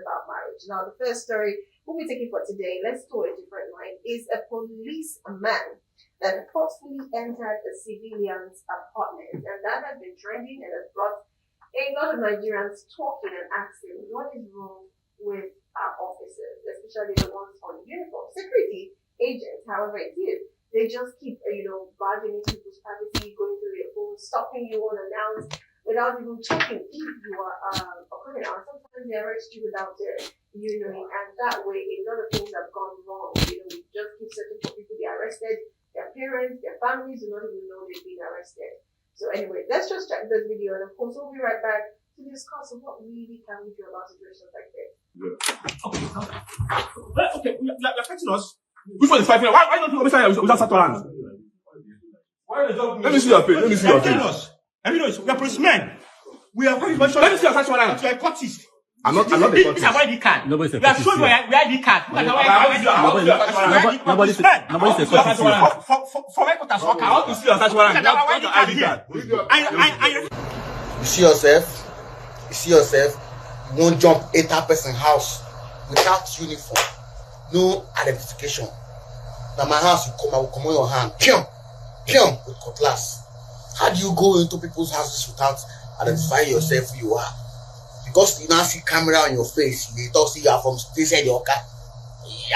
about marriage. Now, the first story we'll be taking for today, let's go a different line, is a policeman that forcefully entered a civilian's apartment. And that has been trending and has brought a lot of Nigerians talking and asking, what is wrong with our officers, especially the ones on uniform? Security agents, however it is, they just keep, barging into people's privacy, going through their phones, stopping you unannounced, without even checking if you are a criminal. Sometimes they arrest you without you knowing, and that way a lot of things have gone wrong. We just keep searching for people to be arrested. Their parents, their families do not even know they've been arrested. So anyway, let's just check this video, and of course we'll be right back to discuss what really can we do about situations like this. Okay, you're fighting us. Which one is fighting? Why don't you go beside without Satoran? Let me see your face. We are policemen. We are very much. Let me see your Satoran. You are a courtist. I'm not the courtist. This is our ID card. We are showing your ID card. Look at our ID card. Nobody's a courtist. For my quarters, I want to see your Satoran. You see yourself, you won't jump 8 person house without uniform, no identification. Now my house, you come, I will come on your hand, pium, with cutlass. How do you go into people's houses without identifying yourself who you are? Because you now see camera on your face, they talk, see you are from inside your car.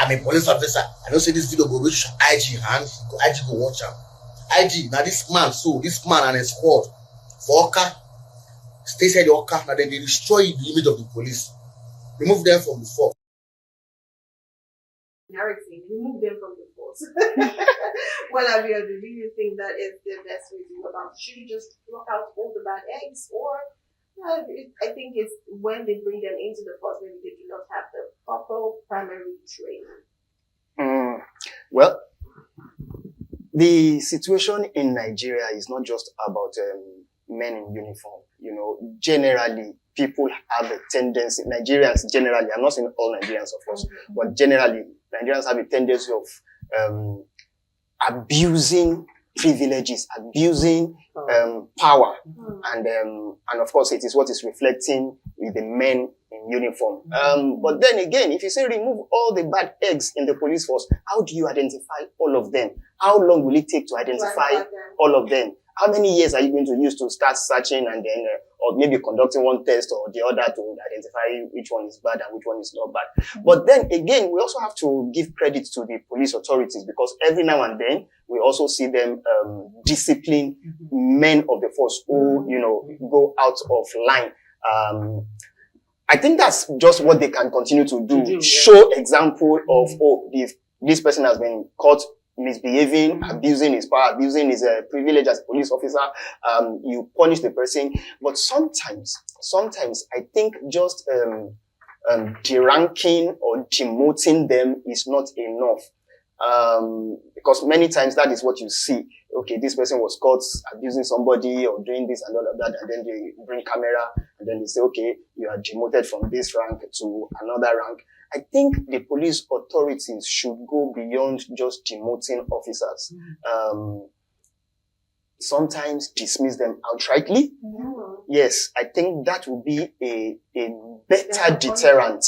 I'm a police officer. I don't say this video go reach IG hand, IG go watch him. IG, now this man and his squad for car, stay inside your car, now then they destroy the image of the police. Remove them from the force. Remove them from the force. Well, Abia, do you think that is the best way to go about it? Should you just block out all the bad eggs? Or I think it's when they bring them into the force, maybe they do not have the proper primary training. Well, the situation in Nigeria is not just about men in uniform. Generally, people have a tendency, Nigerians generally, I'm not saying all Nigerians, of course, but generally, Nigerians have a tendency of abusing privileges, abusing power, and of course, it is what is reflecting with the men in uniform. But then again, if you say remove all the bad eggs in the police force, how do you identify all of them? How long will it take to identify all of them? How many years are you going to use to start searching and then, or maybe conducting one test or the other to identify which one is bad and which one is not bad? But then again, we also have to give credit to the police authorities, because every now and then we also see them discipline men of the force who, go out of line. I think that's just what they can continue to do. Show example of, this person has been caught misbehaving, abusing his power, abusing his privilege as a police officer. You punish the person, but sometimes I think just deranking or demoting them is not enough, because many times that is what you see. Okay, this person was caught abusing somebody or doing this and all of that, and then they bring camera and then they say, okay, you are demoted from this rank to another rank. I think the police authorities should go beyond just demoting officers. Sometimes dismiss them outrightly. Yes, I think that would be a better deterrent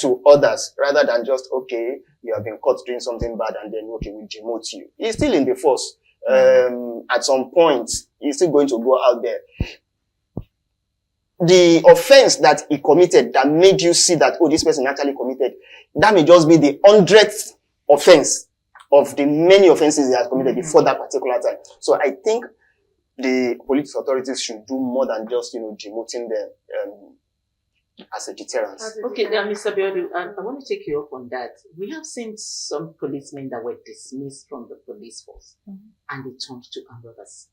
to others, rather than just, okay, you have been caught doing something bad and then, okay, we demote you. He's still in the force. At some point, he's still going to go out there. The offense that he committed that made you see that, this person actually committed, that may just be the 100th offense of the many offenses he has committed before that particular time. So I think the police authorities should do more than just, demoting them as a deterrent. Okay, now, Mr. Biodu, I want to take you up on that. We have seen some policemen that were dismissed from the police force and they turned to others.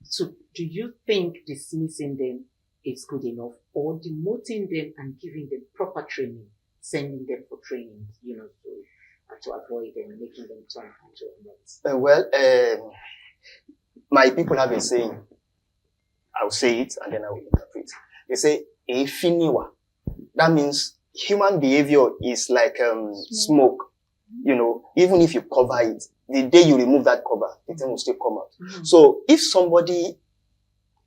So do you think dismissing them is good enough, or demoting them and giving them proper training, sending them for training, to avoid them, making them turn into others? My people have a saying. I'll say it and then I will interpret. They say, "Efiniwa." That means human behavior is like smoke. Even if you cover it, the day you remove that cover, the thing will still come out. So if somebody,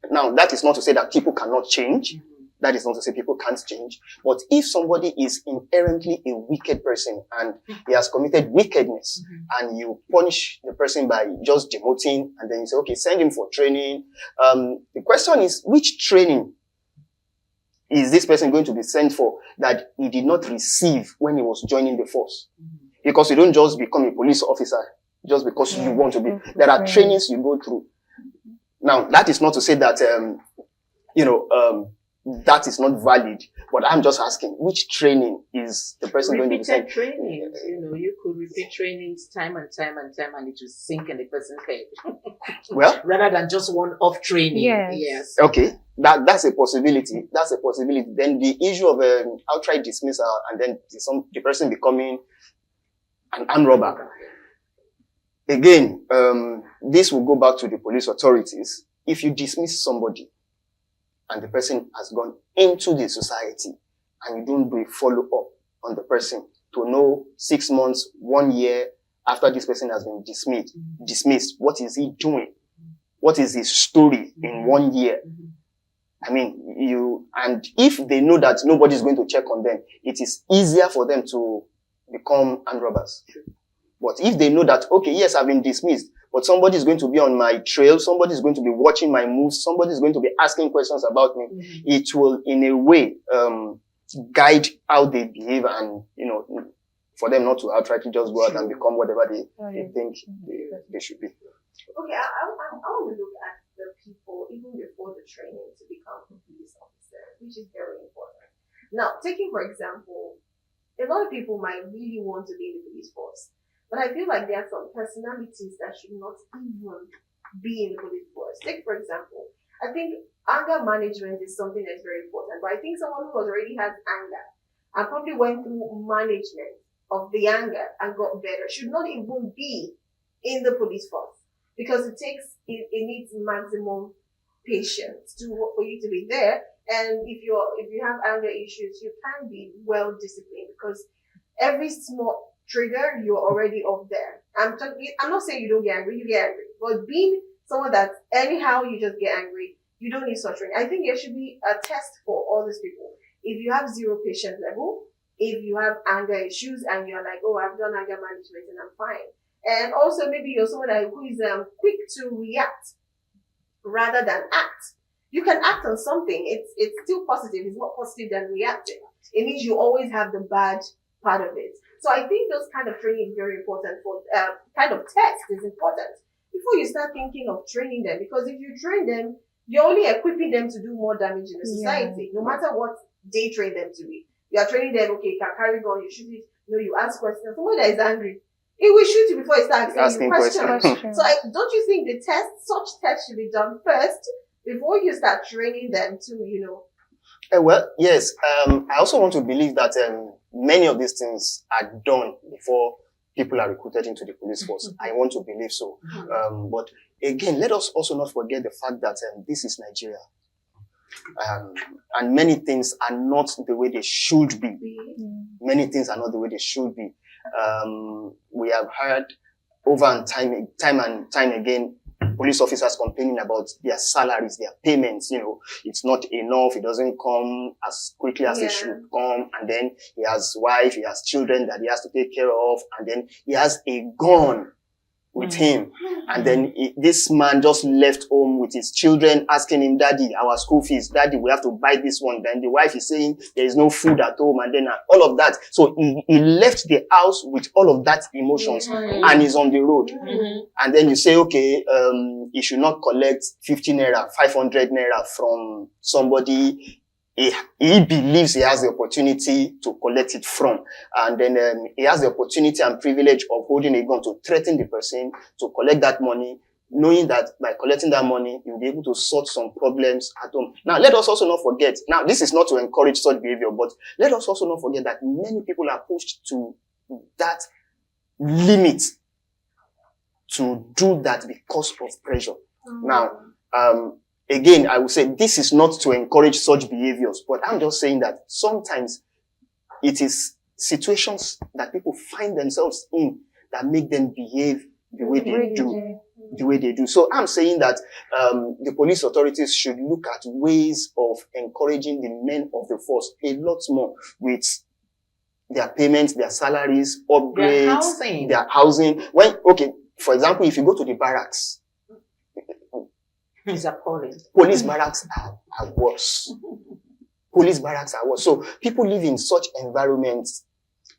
now that is not to say that people cannot change. That is not to say people can't change. But if somebody is inherently a wicked person and he has committed wickedness, and you punish the person by just demoting, and then you say, okay, send him for training. The question is, which training is this person going to be sent for that he did not receive when he was joining the force? Because you don't just become a police officer just because you want to be. There are trainings you go through. Now, that is not to say that, that is not valid, but I'm just asking, which training is the person going to be sent? Repeated trainings, you could repeat trainings time and time and time, and it will sink in the person's head. Well, rather than just one-off training. Yes. Okay. That's a possibility. That's a possibility. Then the issue of outright dismissal and then the person becoming an armed robber. Again, this will go back to the police authorities. If you dismiss somebody and the person has gone into the society and you don't do a follow-up on the person to know 6 months, 1 year after this person has been dismissed, what is he doing? What is his story in 1 year? I mean, and if they know that nobody is going to check on them, it is easier for them to become armed robbers. But if they know that, okay, yes, I've been dismissed, but somebody is going to be on my trail, somebody is going to be watching my moves, somebody is going to be asking questions about me, it will, in a way, guide how they behave and, for them not to outrightly just go out and become whatever they think they should be. Okay, I want to look at the people even before the training to become a police officer, which is very important. Now, taking for example, a lot of people might really want to be in the police force, but I feel like there are some personalities that should not even be in the police force. Take for example, I think anger management is something that's very important, but I think someone who already has anger and probably went through management of the anger and got better should not even be in the police force. Because it needs maximum patience for you to be there. And if you have anger issues, you can be well disciplined because every small trigger, you're already up there. I'm not saying you don't get angry, you get angry. But being someone that anyhow you just get angry, you don't need such training. I think there should be a test for all these people. If you have 0 patience level, if you have anger issues and you're like, oh, I've done anger management and I'm fine. And also maybe you're someone who is quick to react rather than act. You can act on something. It's still positive. It's more positive than reacting. It means you always have the bad part of it. So I think those kind of training is very important for kind of test is important before you start thinking of training them. Because if you train them, you're only equipping them to do more damage in the society, no matter what they train them to be. You are training them, okay, you can carry gun, you shoot it, you ask questions. Someone that is angry, it will shoot you before it starts asking questions. So don't you think such tests should be done first before you start training them to, Well, yes. I also want to believe that many of these things are done before people are recruited into the police force. I want to believe so. But again, let us also not forget the fact that this is Nigeria. And many things are not the way they should be. Many things are not the way they should be. We have heard over and time and time again, police officers complaining about their salaries, their payments, it's not enough. It doesn't come as quickly as it should come. And then he has wife, he has children that he has to take care of. And then he has a gun with him. And then this man just left home with his children asking him, Daddy, our school fees, Daddy, we have to buy this one. Then the wife is saying there is no food at home and then all of that. So he left the house with all of that emotions and is on the road. And then you say, okay, he should not collect 50 naira, 500 naira from somebody he believes he has the opportunity to collect it from. And then he has the opportunity and privilege of holding a gun to threaten the person to collect that money, knowing that by collecting that money, you'll be able to sort some problems at home. Now, let us also not forget, now this is not to encourage such behavior, but let us also not forget that many people are pushed to that limit to do that because of pressure. Now, again, I would say this is not to encourage such behaviors, but I'm just saying that sometimes it is situations that people find themselves in that make them behave the way they do. the way they do. So I'm saying that the police authorities should look at ways of encouraging the men of the force a lot more with their payments, their salaries, upgrades, their housing. For example, if you go to the barracks, it's appalling. Police barracks are worse. Police barracks are worse. So people live in such environments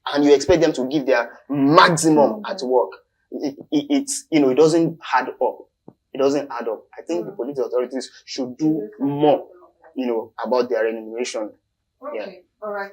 and you expect them to give their maximum at work. It doesn't add up. It doesn't add up. I think the police authorities should do more, about their remuneration. Okay. Yeah. All right.